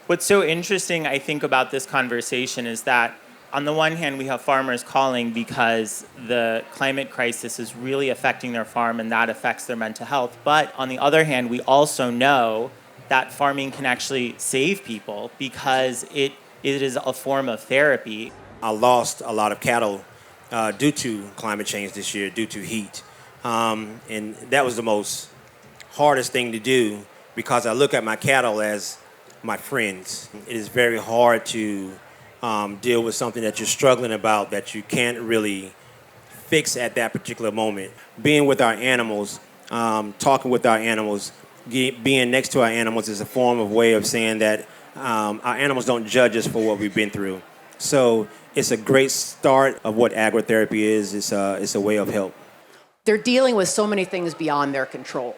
What's so interesting, I think, about this conversation is that on the one hand, we have farmers calling because the climate crisis is really affecting their farm and that affects their mental health. But on the other hand, we also know that farming can actually save people because it is a form of therapy. I lost a lot of cattle due to climate change this year, due to heat. And that was the most hardest thing to do because I look at my cattle as my friends. It is very hard to deal with something that you're struggling about that you can't really fix at that particular moment. Being with our animals, talking with our animals, being next to our animals is a form of way of saying that our animals don't judge us for what we've been through. So it's a great start of what agri-therapy is. It's a way of help. They're dealing with so many things beyond their control.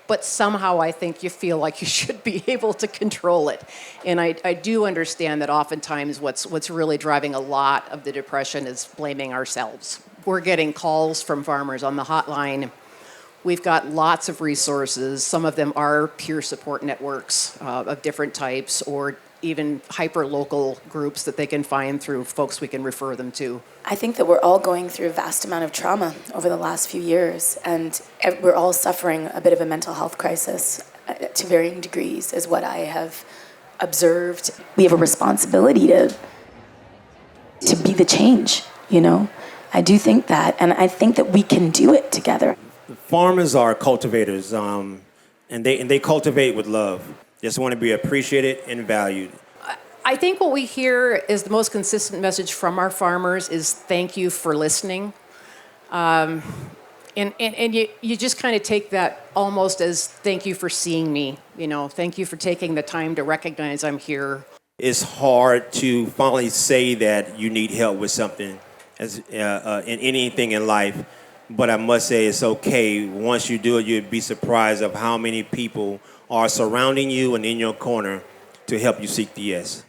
But somehow I think you feel like you should be able to control it. And I do understand that oftentimes what's really driving a lot of the depression is blaming ourselves. We're getting calls from farmers on the hotline. We've got lots of resources. Some of them are peer support networks of different types or even hyper-local groups that they can find through folks we can refer them to. I think that we're all going through a vast amount of trauma over the last few years, and we're all suffering a bit of a mental health crisis to varying degrees, is what I have observed. We have a responsibility to be the change, you know? I do think that, and I think that we can do it together. Farmers are cultivators, and they cultivate with love. Just want to be appreciated and valued. I think what we hear is the most consistent message from our farmers is thank you for listening. And you just kind of take that almost as thank you for seeing me, you know, thank you for taking the time to recognize I'm here. It's hard to finally say that you need help with something in anything in life, but I must say it's okay. Once you do it, you'd be surprised of how many people are surrounding you and in your corner to help you seek the yes.